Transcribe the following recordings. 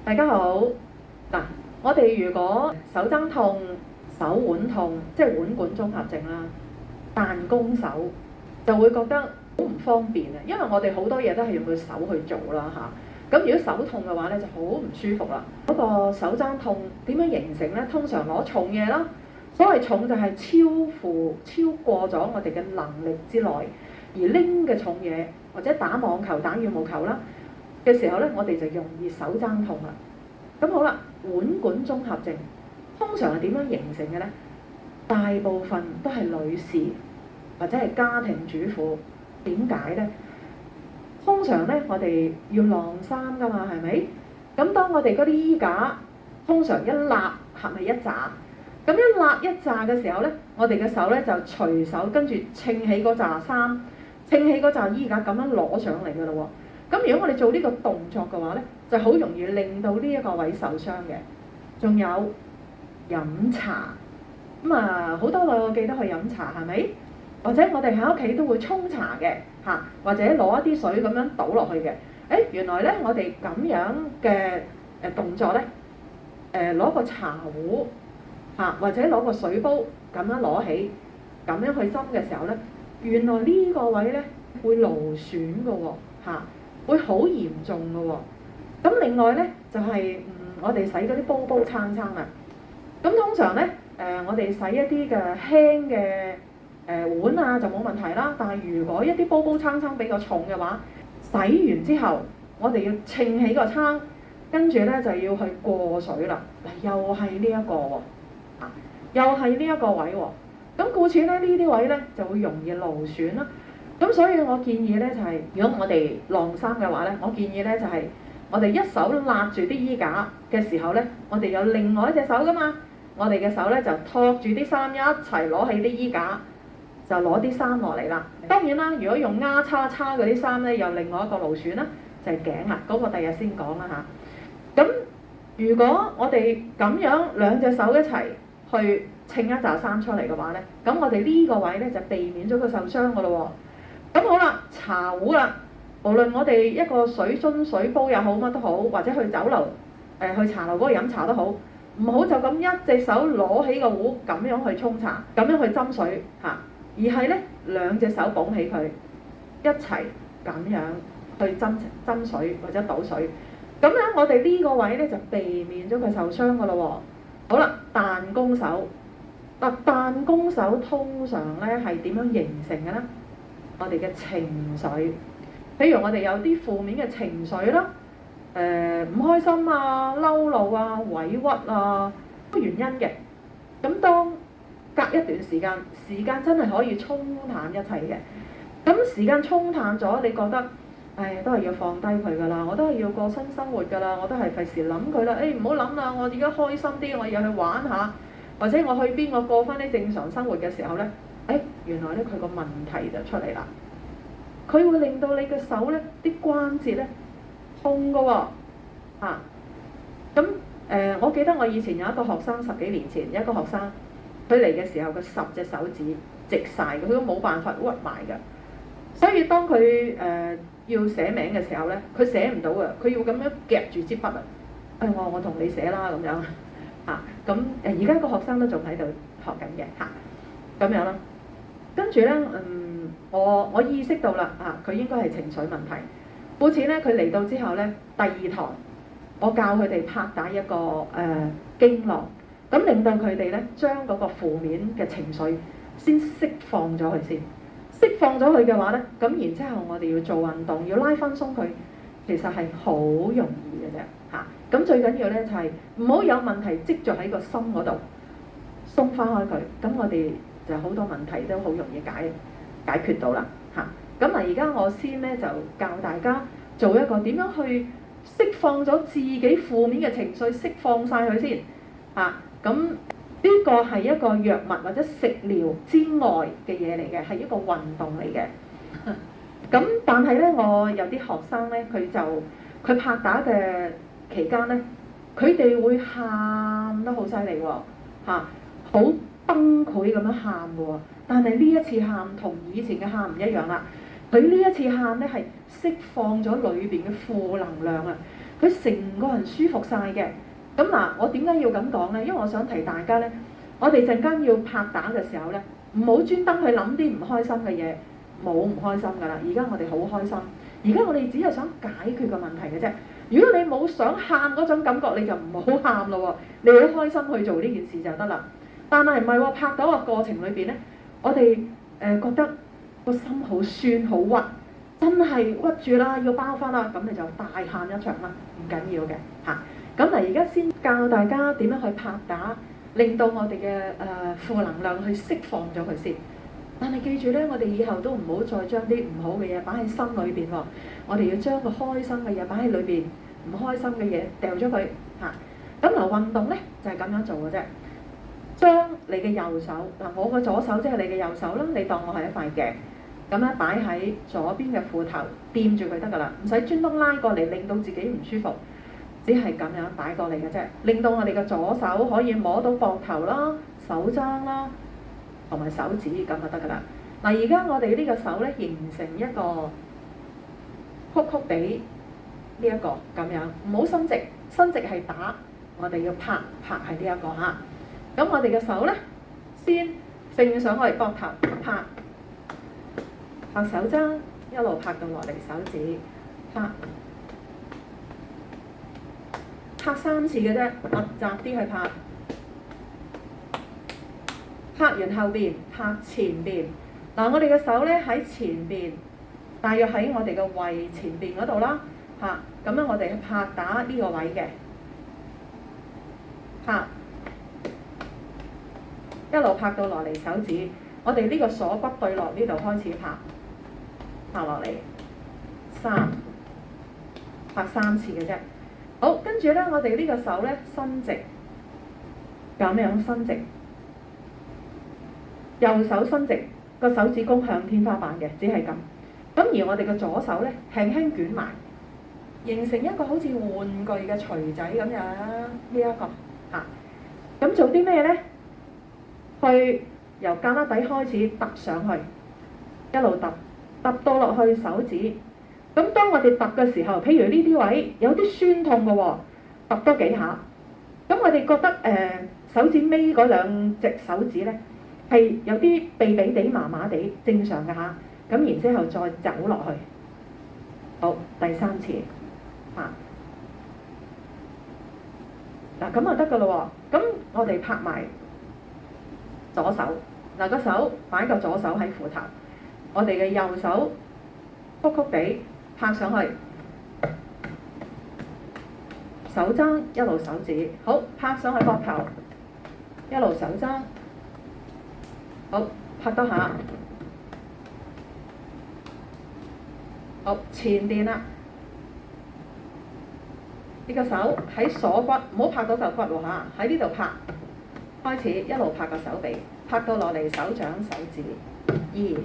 大家好。嗱，我哋如果手踭痛、手腕痛，即係腕管綜合症啦，彈弓手就會覺得好唔方便啊，因為我哋好多嘢都係用個手去做啦嚇。咁如果手痛嘅話咧，就好唔舒服啦。嗰個手踭痛點樣形成咧？通常攞重嘢啦，所謂重就係超過咗我哋嘅能力之內，而拎嘅重嘢或者打網球、打羽毛球啦嘅時候咧，我哋就容易手踭痛啦。咁好啦，腕管綜合症通常係點樣形成嘅呢？大部分都係女士或者係家庭主婦。點解呢？通常呢，我哋要晾衫㗎嘛，係咪？咁當我哋嗰啲衣架通常一立係咪一紮？咁一立一紮嘅時候呢，我哋嘅手呢就隨手跟住稱起嗰紮衫，稱起嗰紮衣架咁樣攞上嚟㗎咯喎。咁如果我哋做呢個動作嘅話呢，就好容易令到呢一個位受傷嘅。仲有飲茶，好多女我記得去飲茶係咪？或者我哋喺屋企都會沖茶嘅嚇，或者攞一啲水咁樣倒落去嘅。原來咧我哋咁樣嘅動作咧，攞個茶壺嚇，或者攞個水煲咁樣攞起，咁樣去斟嘅時候咧，原來呢個位咧會勞損嘅喎嚇，會好嚴重嘅喎。咁另外咧就係我哋洗嗰啲煲罉啦。咁通常咧我哋洗一啲嘅輕嘅碗啊就冇問題啦。但係如果一啲煲罉比較重嘅話，洗完之後我哋要稱起個罉，跟住咧就要去過水啦。又係呢一個喎，又係呢一個位喎。咁故此咧呢啲位咧就會容易勞損啦。咁所以我建議咧就係，如果我哋晾衫嘅話咧，我建議咧就係我哋一手揦住啲衣架嘅時候咧，我哋有另外一隻手噶嘛，我哋嘅手咧就托住啲衫一齊攞起啲衣架，就攞啲衫落嚟啦。當然啦，如果用丫叉叉嗰啲衫咧，有另外一個勞損啦，就係頸啦。嗰個第日先講啦嚇。咁如果我哋咁樣兩隻手一齊去稱一紮衫出嚟嘅話咧，咁我哋呢個位咧就避免咗佢受傷噶咯喎。咁好啦，茶壺啦，無論我哋一個水樽、水煲又好，乜都好，或者去酒樓去茶樓嗰度飲茶都好，唔好就咁一隻手攞起個壺咁樣去沖茶，咁樣去斟水嚇，而係咧兩隻手捧起佢一齊咁樣去斟水或者倒水，咁樣我哋呢個位咧就避免咗佢受傷噶咯喎。好啦，彈弓手，彈弓手通常咧係點樣形成嘅咧？我哋嘅情緒，譬如我哋有啲負面嘅情緒啦，唔開心啊、嬲怒啊、委屈啊，都原因嘅。咁當隔一段時間真係可以沖淡一切嘅。咁時間沖淡咗，你覺得，都係要放低佢㗎啦，我都係要過新生活㗎啦，我都係費事諗佢啦。唔好諗啦，我而家開心啲，我要去玩下，或者我去邊，我過翻啲正常生活嘅時候咧。原來咧佢個問題就出嚟啦，佢會令到你嘅手咧啲關節咧痛㗎喎。咁我記得我以前有一個學生，10幾年前有一個學生，佢嚟嘅時候佢10隻手指直晒嘅，佢都冇辦法屈埋㗎。所以當佢要寫名嘅時候咧，佢寫唔到嘅，佢要咁樣夾住支筆啊。我同你寫啦咁樣嚇。咁而家個學生都仲喺度學緊嘅嚇，咁樣啦。跟住咧，我意識到啦，佢應該係情緒問題。故此咧，佢嚟到之後咧，第2堂我教佢哋拍打一個經絡，咁令到佢哋咧將嗰個負面嘅情緒先釋放咗佢先。釋放咗佢嘅話咧，咁然之後我哋要做運動，要拉翻鬆佢，其實係好容易嘅啫嚇。咁最緊要咧就係唔好有問題積著喺個心嗰度，鬆翻開佢，咁我哋就好多問題都好容易解決到啦嚇。咁而家我先咧就教大家做一個點樣去釋放咗自己負面嘅情緒，釋放晒佢先嚇。咁呢個係一個藥物或者食療之外嘅嘢嚟嘅，係一個運動嚟嘅。咁但係咧，我有啲學生咧，佢拍打嘅期間咧，佢哋會喊得好犀利喎嚇，好崩潰咁樣喊嘅喎。但係呢一次喊同以前嘅喊唔一樣啦。佢呢一次喊咧係釋放咗裏邊嘅負能量啊！佢成個人舒服晒嘅。咁嗱，我點解要咁講呢？因為我想提大家呢，我哋陣間要拍打嘅時候呢，唔好專登去諗啲唔開心嘅嘢，冇唔開心㗎啦。而家我哋好開心，而家我哋只係想解決個問題嘅啫。如果你冇想喊嗰種感覺，你就唔好喊咯喎，你好開心去做呢件事就得啦。但係唔係喎，拍打個過程裏邊呢，我哋覺得個心好酸好屈，真係屈住啦，要包翻啦，咁你就大喊一場啦，唔緊要嘅嚇。咁嗱，而家先教大家點樣去拍打，令到我哋嘅負能量去釋放咗佢先。但係記住咧，我哋以後都唔好再將啲唔好嘅嘢擺喺心裏邊喎。我哋要將個開心嘅嘢擺喺裏邊，唔開心嘅嘢掉咗佢嚇。咁嗱，運動咧就係咁樣做嘅啫。將你嘅右手嗱，我個左手即係你嘅右手啦，你當我係一塊鏡，咁咧擺喺左邊嘅褲頭，掂住佢得㗎啦，唔使專登拉過嚟令到自己唔舒服。只係咁樣擺過嚟嘅啫，令到我哋嘅左手可以摸到膊頭啦、手踭啦，同埋手指咁就得㗎啦。嗱，而家我哋呢個手咧形成一個曲曲地呢一個咁樣，唔好伸直，伸直係打，我哋要拍係呢一個嚇。咁我哋嘅手咧先揈上去膊頭拍手踭，一路拍到落嚟手指拍3次嘅啫，密集啲去拍。拍完後邊，拍前邊。嗱，我哋嘅手咧喺前邊，大約喺我哋嘅胃前邊嗰度啦。嚇，咁樣我哋拍打呢個位嘅，拍一路拍到落嚟手指。我哋呢個鎖骨對落呢度開始拍落嚟拍3次嘅啫。好，跟住咧，我哋呢個手咧伸直，咁樣伸直，右手伸直，個手指公向天花板嘅，只係咁。咁而我哋嘅左手咧輕輕捲埋，形成一個好似玩具嘅錘仔咁樣，呢一個嚇。咁做啲咩咧？去由胳肋底開始揼上去，一路揼到落去手指。咁當我哋揼嘅時候，譬如呢啲位有啲酸痛嘅喎，揼多幾下。咁我哋覺得手指尾嗰2隻手指咧係有啲痹痹地、麻麻地，正常嘅嚇。咁然之後再走落去。好，第3次嚇。嗱，咁就得㗎咯喎。咁我哋拍埋左手，嗱，個手擺個左手喺褲頭，我哋嘅右手曲曲地拍上去，手踭一路手指，好，拍上去膊頭，一路手踭，好，拍多下，好，前邊啦，呢個手喺鎖骨，唔好拍到嚿骨喎嚇，喺呢度拍，開始一路拍個手臂，拍到落嚟手掌、手指，2。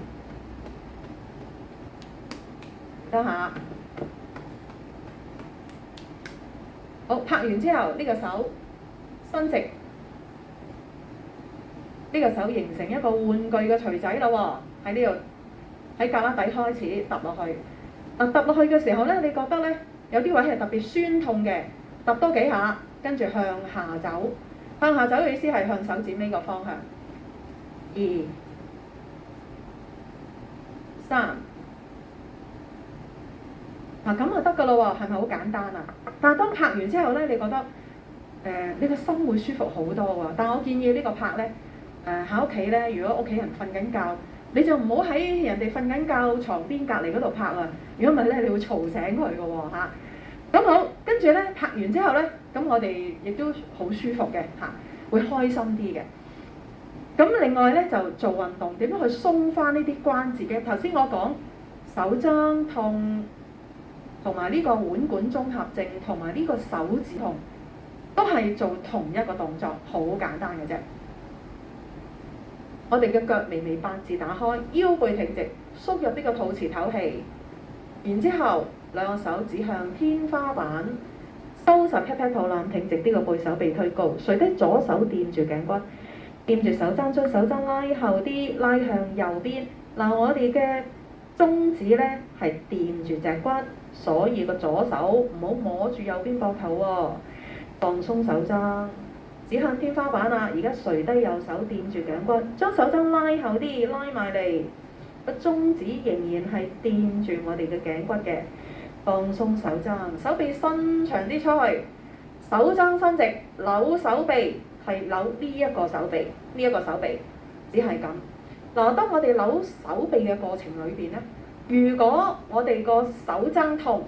得下，好，拍完之後呢個手伸直，呢個手形成一個玩具嘅錘仔啦喎，喺呢度喺胳肋底開始揼落去。揼落去嘅時候咧，你覺得咧有啲位係特別酸痛嘅，揼多幾下，跟住向下走。向下走嘅意思係向手指尾個方向。2、3。嗱，咁就得㗎咯喎，係咪好簡單啊？但係當拍完之後咧，你覺得你個心會舒服好多喎。但係我建議呢個拍咧，喺屋企咧，如果屋企人瞓緊覺，你就唔好喺人哋瞓緊覺床邊隔離嗰度拍啊。如果唔係咧，你會嘈醒佢㗎喎嚇。咁好，跟住咧拍完之後咧，咁我哋亦都好舒服嘅嚇，會開心啲嘅。咁另外咧就做運動，點樣去鬆翻呢啲關節嘅？頭先我講手踭痛，同埋呢個腕管綜合症，同埋呢個手指痛，都係做同一個動作，好簡單嘅啫。我哋嘅腳微微八字打開，腰背挺直，縮入呢個肚臍唞氣，然之後2個手指向天花板，收實劈劈肚腩，挺直呢個背手臂推高，垂低左手掂住頸骨，掂住手踭，將手踭拉後啲，拉向右邊。嗱，我哋嘅中指咧係掂住脊骨，所以個左手唔好摸住右邊膊頭喎，放鬆手踭，指向天花板啦。而家垂低右手掂住頸骨，將手踭拉後啲，拉埋嚟，個中指仍然係掂住我哋嘅頸骨嘅。放鬆手踭，手臂伸長啲出去，手踭伸直，扭手臂係扭呢一個手臂，呢一個手臂，只係咁。嗱，當我哋扭手臂嘅過程裏邊咧，如果我哋個手踭痛，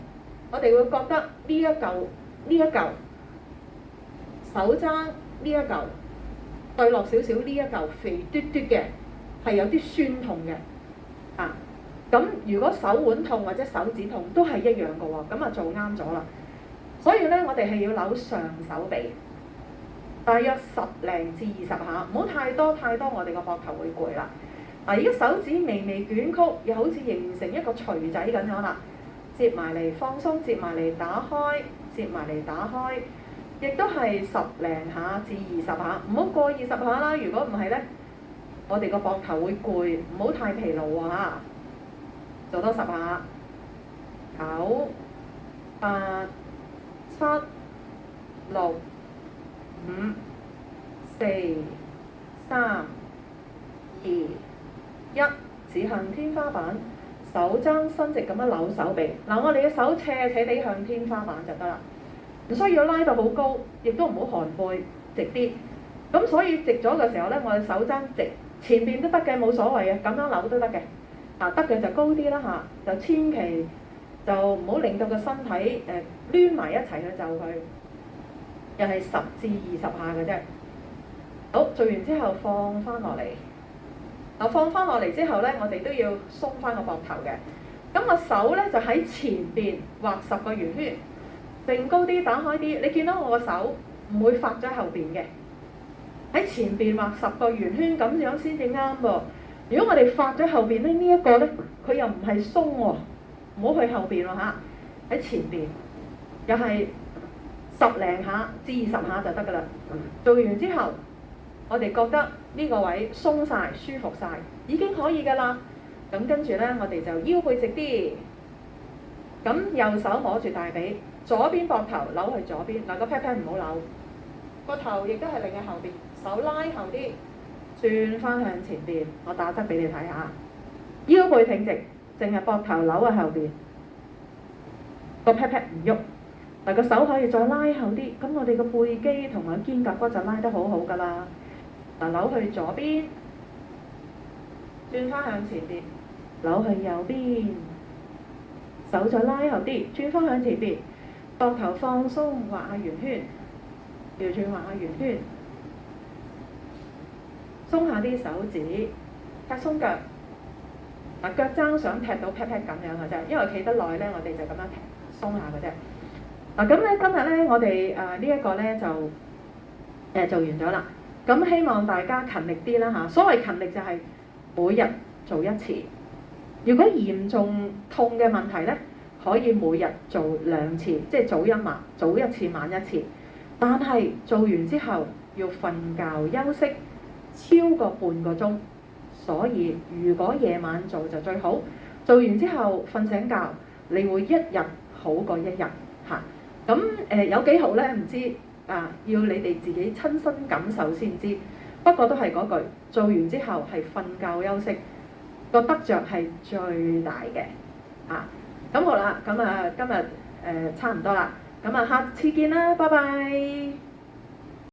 我哋會覺得呢一嚿手踭呢一嚿對落少少，呢一嚿肥嘟嘟嘅係有啲酸痛嘅啊。咁如果手腕痛或者手指痛都係一樣嘅喎，咁啊做啱咗啦。所以咧，我哋係要扭上手臂，大約10零至20下，唔好太多，我哋個膊頭會攰啦。嗱，而家手指微微捲曲，又好似形成一個錘仔咁樣啦。接埋嚟放鬆，接埋嚟打開，接埋嚟打開，亦都係10零下至20下，唔好過20下啦。如果唔係咧，我哋個膊頭會攰，唔好太疲勞喎嚇。做多10下，9、8、7、6、5、4、3、2、1，指向天花板，手踭伸直咁樣扭手臂。嗱，我哋嘅手斜斜地向天花板就得啦，唔需要拉到好高，亦都唔好寒背，直啲。咁所以直咗嘅時候咧，我哋手踭直前邊都得嘅，冇所謂嘅，咁樣扭都得嘅。得嘅就高啲啦嚇，就千祈就唔好令到個身體攣埋一齊去就佢，又係10至20下嘅啫。好，做完之後放翻落嚟。嗱，放翻落嚟之後咧，我哋都要鬆翻個膊頭嘅。咁個手咧就喺前邊畫10個圓圈，定高啲，打開啲。你見到我個手唔會發咗後邊嘅，喺前邊畫10個圓圈，咁樣先至啱噃。如果我哋發咗後邊咧，呢一個咧佢又唔係鬆喎，唔好去後邊喎嚇，喺前邊又係10零下至20下就得㗎啦。做完之後，我哋覺得呢個位鬆晒、舒服晒，已經可以㗎啦。咁跟住咧，我哋就腰背直啲，咁右手摸住大髀，左邊膊頭扭去左邊，嗱個 pat pat 唔好扭，個頭亦都係擰喺後邊，手拉後啲。轉翻向前邊，我打側俾你睇下，腰背挺直，淨係膊頭扭喺後邊，個 pat pat 唔喐。嗱個手可以再拉後啲，咁我哋個背肌同埋肩胛骨就拉得好好㗎啦。嗱，扭去左邊，轉翻向前邊，扭去右邊，手再拉後啲，轉翻向前邊，膊頭放鬆，畫下圓圈，調轉畫下圓圈。鬆下啲手指，踢鬆腳。嗱，腳踭想踢到 pat pat 咁樣嘅啫，因為企得耐咧，我哋就咁樣踢鬆下嘅啫。嗱，咁咧今日咧，我哋呢一個咧就做完咗啦。咁希望大家勤力啲啦嚇。所謂勤力就係每日做1次。如果嚴重痛嘅問題咧，可以每日做2次，即係早一次晚一次。但係做完之後要瞓覺休息超過半個鐘，所以如果夜晚做就最好。做完之後瞓醒覺，你會一日好過一日嚇。咁有幾好咧？唔知啊，要你哋自己親身感受先知。不過都係嗰句，做完之後係瞓覺休息，個得着係最大嘅嚇。咁好啦，咁今日差唔多啦，咁下次見啦，拜拜。